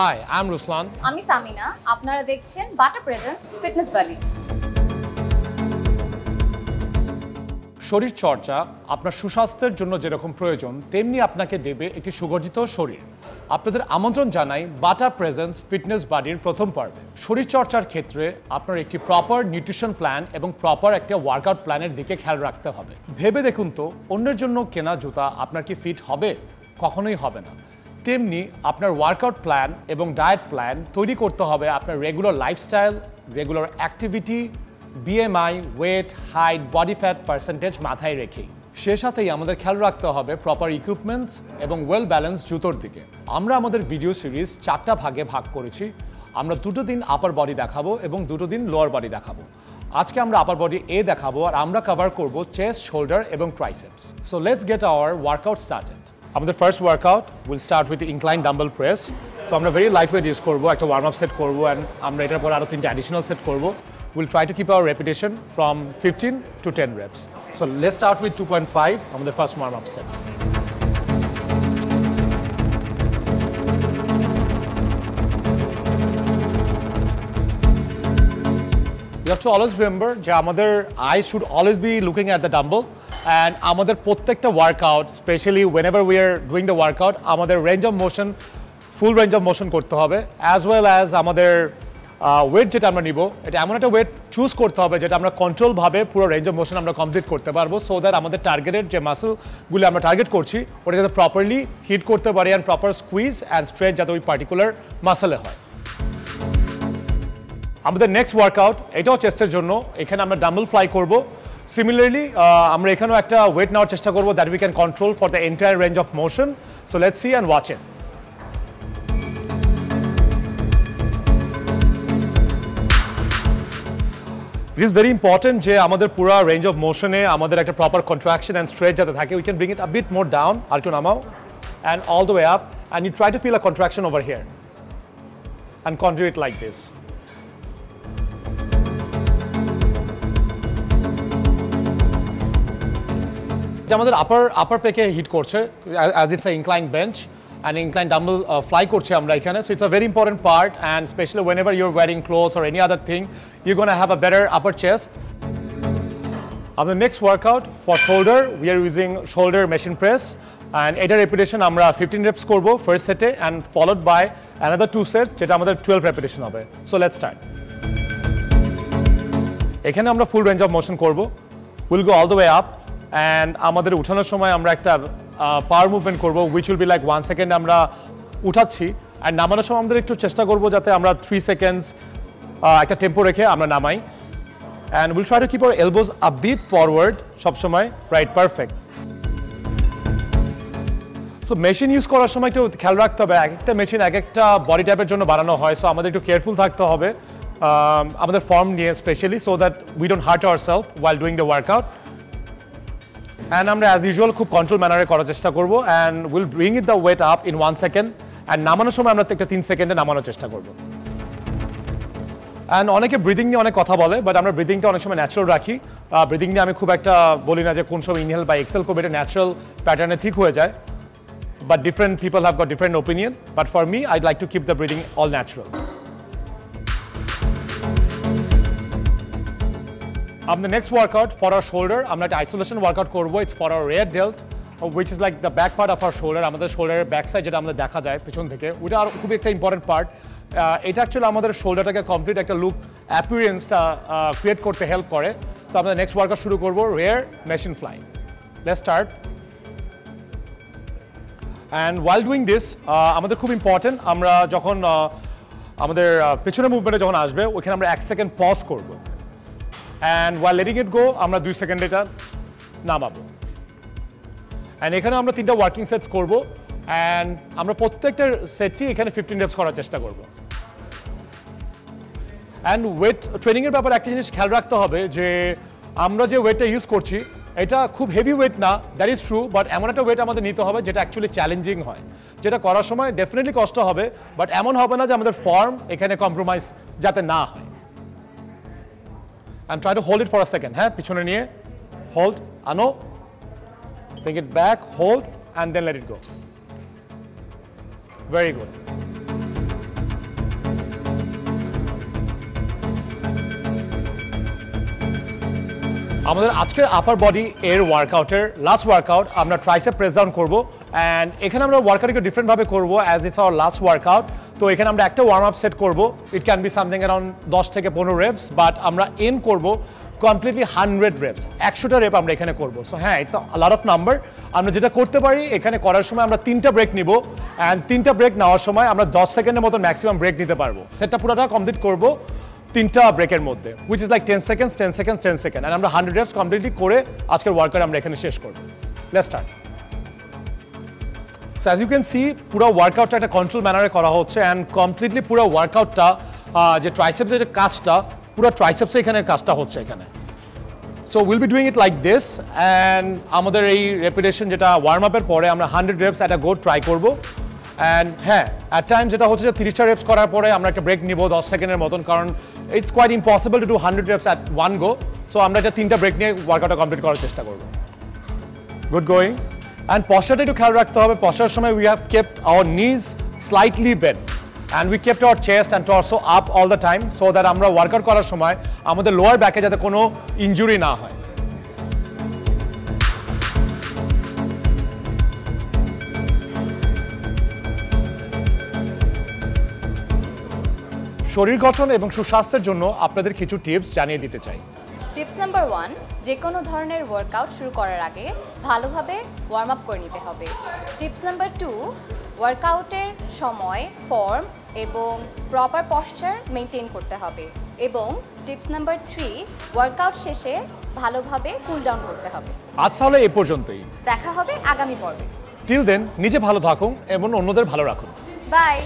Hi, I'm Ruslan. আমি সামিনা, আপনারা দেখছেন বাটা প্রেজেন্স ফিটনেস বাডি। শরীর চর্চা আপনার সুস্বাস্থ্যের জন্য যেরকম প্রয়োজন তেমনি আপনাকে দেবে একটি সুগঠিত শরীর। আপনাদের আমন্ত্রণ জানাই বাটা প্রেজেন্স ফিটনেস বাডির প্রথম পর্বে। শরীর চর্চার ক্ষেত্রে আপনার একটি প্রপার নিউট্রিশন প্ল্যান এবং প্রপার একটা ওয়ার্কআউট প্ল্যানের দিকে খেয়াল রাখতে হবে। ভেবে দেখুন তো, অন্যের জন্য কেনা জুতা আপনার কি ফিট হবে? কখনোই হবে না। তেমনি আপনার ওয়ার্কআউট প্ল্যান এবং ডায়েট প্ল্যান তৈরি করতে হবে আপনার regular lifestyle, regular activity, BMI, weight, height, body fat percentage মাথায় রেখেই। সে সাথেই আমাদের খেয়াল রাখতে হবে প্রপার ইকুইপমেন্টস এবং ওয়েল ব্যালেন্স জুতোর দিকে। আমরা আমাদের ভিডিও সিরিজ 4টা ভাগে ভাগ করেছি। আমরা 2টো দিন আপার বডি দেখাবো এবং 2টো দিন লোয়ার বডি দেখাবো। আজকে আমরা আপার বডি এ দেখাবো আর আমরা কভার করব চেস্ট, শোল্ডার এবং triceps. So let's get our workout started. আমাদের first workout will start with incline dumbbell press. So আমরা ভেরি লাইট ওয়েট ইউজ করবো, একটা ওয়ার্ম আপ সেট করবো অ্যান্ড আমরা এটার পর আরও 3টে অ্যাডিশনাল সেট করবো। We'll try to keep our repetition from 15 to 10 reps. So let's start with 2.5 on the first warm-up set. You have to always remember that our eyes should always be looking at the dumbbell, and our প্রত্যেকটা workout, especially whenever we are doing the workout, our range of motion, full range of motion করতে হবে, as well as আমাদের wait যেটা আমরা নিব এটা এমন একটা ওয়েট চুজ করতে হবে যেটা আমরা কন্ট্রোলভাবে পুরো রেঞ্জ অফ মোশন আমরা কমপ্লিট করতে পারবো, সো দ্যাট আমাদের টার্গেটের যে মাসেলগুলি আমরা টার্গেট করছি ওটা যাতে প্রপারলি হিট করতে পারি and proper squeeze and stretch যাতে ওই পার্টিকুলার মাসেলে হয়। আমাদের নেক্সট ওয়ার্কআউট এটাও চেস্টের জন্য। এখানে আমরা ডাম্বল ফ্লাই করব। সিমিলারলি আমরা এখানেও একটা ওয়েট নেওয়ার চেষ্টা করবো that we can control for the entire range of motion. So let's see and watch it. It is very important যে আমাদের পুরো রেঞ্জ অফ মোশনে আমাদের একটা প্রপার কন্ট্রাকশন অ্যান্ড স্ট্রেচ যাতে থাকে। We can bring it a bit more down, আর একটু নামাও, and all the way up, and you try to feel a contraction over here and continue it like this. যে আমাদের upper পেকে hit করছে as it's a incline bench and incline dumbbell fly করছি আমরা এখানে। So it's a very important part, and especially whenever you're wearing clothes or any other thing, you're going to have a better upper chest. On the next workout for shoulder, we are using shoulder machine press, and এটা repetition আমরা 15 reps করব first set A, and followed by another 2 sets যেটা আমাদের 12 repetition হবে। So let's start. এখানে আমরা full range of motion করব। We'll go all the way up, and আমাদের উঠানোর সময় আমরা একটা পাওয়ার মুভমেন্ট করবো, which will be like 1 second আমরা উঠাচ্ছি, অ্যান্ড নামানোর সময় আমাদের একটু চেষ্টা করবো যাতে আমরা 3 সেকেন্ডস একটা টেম্পো রেখে আমরা নামাই, and will try to keep our elbows a bit forward সবসময়, right, perfect. So machine use করার সময় একটু খেয়াল রাখতে হবে, এক একটা মেশিন এক একটা বডি টাইপের জন্য বানানো হয়, সো আমাদের একটু কেয়ারফুল থাকতে হবে আমাদের ফর্ম নিয়ে specially, so that we don't hurt ourself while doing the workout. And আমরা অ্যাজ ইউজুয়াল খুব কন্ট্রোল ম্যানারে করার চেষ্টা করবো, and will bring it the weight up in 1 second, and নামানোর সময় আমরা একটা 3 সেকেন্ডে নামানোর চেষ্টা করবো। অ্যান্ড অনেকে ব্রিদিং নিয়ে অনেক কথা বলে, বাট আমরা ব্রিদিংটা অনেক সময় ন্যাচারাল রাখি। ব্রিদিং নিয়ে আমি খুব একটা বলি না যে কোন সময় ইনহেল বা এক্সেল করবে, এটা ন্যাচারাল প্যাটার্নে ঠিক হয়ে যায়, but different people have got different opinion, but for me I'd like to keep the breathing all natural. The next workout for our shoulder, আমরা একটা isolation workout করবো। It's for our rear delt, which is like the back part of our shoulder, আমাদের শোল্ডারের back side যেটা আমাদের দেখা যায় পেছন থেকে, ওটা আর খুবই একটা ইম্পর্টেন্ট পার্ট। এটা অ্যাকচুয়ালি আমাদের শোল্ডারটাকে কমপ্লিট একটা লুক অ্যাপিয়ারেন্সটা ক্রিয়েট করতে হেল্প করে। তো আমরা নেক্সট ওয়ার্কআউট শুরু করবো rare machine fly. Let's start. And while doing this আমাদের খুব ইম্পর্টেন্ট, আমরা যখন আমাদের পেছনের মুভমেন্টে যখন আসবে ওইখানে আমরা 1 সেকেন্ড পজ করবো, and while letting it go আমরা 2 সেকেন্ড এটা নামাবো, অ্যান্ড এখানে আমরা 3টা ওয়ার্কিং সেটস করবো, অ্যান্ড আমরা প্রত্যেকটা সেটই এখানে 15 রেপস করার চেষ্টা করবো। অ্যান্ড ওয়েট ট্রেনিংয়ের ব্যাপারে একটা জিনিস খেয়াল রাখতে হবে যে আমরা যে ওয়েটটা ইউজ করছি এটা খুব হেভি ওয়েট না, দ্যাট ইজ ট্রু, বাট এমন একটা ওয়েট আমাদের নিতে হবে যেটা অ্যাকচুয়ালি চ্যালেঞ্জিং হয়, যেটা করার সময় ডেফিনেটলি কষ্ট হবে, বাট এমন হবে না যে আমাদের ফর্ম এখানে কম্প্রোমাইজ যাতে না হয়। And try to hold it for a second. হ্যাঁ, পিছনে নিয়ে hold, আনো, bring it back, hold, and then let it go. Very good. আমাদের আজকের আপার বডি এর ওয়ার্কআউটের লাস্ট ওয়ার্কআউট আমরা ট্রাইসেপ প্রেস ডাউন করবো অ্যান্ড এখানে আমরা ওয়ার্কআউট একটু ডিফারেন্টভাবে করবো as it's our last workout. তো এখানে আমরা একটা ওয়ার্ম আপ সেট করবো, it can be something around 10 থেকে 15 রেপস, বাট আমরা এন করবো কমপ্লিটলি 100 রেপস, 100টা রেপ আমরা এখানে করবো। সো হ্যাঁ, it's a lot of number. আমরা যেটা করতে পারি এখানে করার সময় আমরা 3টা ব্রেক নিব অ্যান্ড 3টা ব্রেক নেওয়ার সময় আমরা 10 সেকেন্ডের মতো ম্যাক্সিমাম ব্রেক নিতে পারবো। সেটা পুরোটা কমপ্লিট করবো 3টা ব্রেকের মধ্যে, which is like 10 seconds 10 seconds 10 second, and আমরা 100 রেপস কমপ্লিটলি করে আজকের ওয়ার্কআউট আমরা এখানে শেষ করবো। Let's start. So as you can see পুরো ওয়ার্কআউটটা একটা কন্ট্রোল ম্যানারে করা হচ্ছে অ্যান্ড কমপ্লিটলি পুরো ওয়ার্কআউটটা যে ট্রাইসেপসের যে কাজটা, পুরো ট্রাইসেপসে এখানে কাজটা হচ্ছে এখানে। So will be doing it like this and আমাদের এই রেপিটেশন যেটা ওয়ার্ম আপের পরে আমরা 100 রেপস একটা গো ট্রাই করবো। অ্যান্ড হ্যাঁ, অ্যাট টাইম যেটা হচ্ছে যে 30টা রেপস করার পরে আমরা একটা ব্রেক নিব 10 সেকেন্ডের মতন, কারণ it's quite impossible to do 100 reps at one go. So আমরা এটা 3টা ব্রেক নিয়ে ওয়ার্কআউটটা কমপ্লিট করার চেষ্টা করবো। Good going. অ্যান্ড পশ্চারটা একটু খেয়াল রাখতে হবে, পশ্চার সময় we have kept our knees slightly bent and we kept our chest and torso up all the time, so that আমরা ওয়ার্কআউট করার সময় আমাদের লোয়ার ব্যাকে যাতে কোনো ইনজুরি না হয়। শরীর গঠন এবং সুস্বাস্থ্যের জন্য আপনাদের কিছু টিপস জানিয়ে দিতে চাই। টিপস নাম্বার 1, যে কোনো ধরনের ওয়ার্কআউট শুরু করার আগে ভালোভাবে ওয়ার্ম আপ করে নিতে হবে। টিপস নাম্বার 2, ওয়ার্কআউটের সময় ফর্ম এবং প্রপার পশ্চার মেনটেন করতে হবে। এবং টিপস নাম্বার 3, ওয়ার্কআউট শেষে ভালোভাবে কুল ডাউন করতে হবে। আজ তাহলে এ পর্যন্তই, দেখা হবে আগামী পর্বে। টিল দেন নিজে ভালো থাকুন এবং অন্যদের ভালো রাখুন। বাই।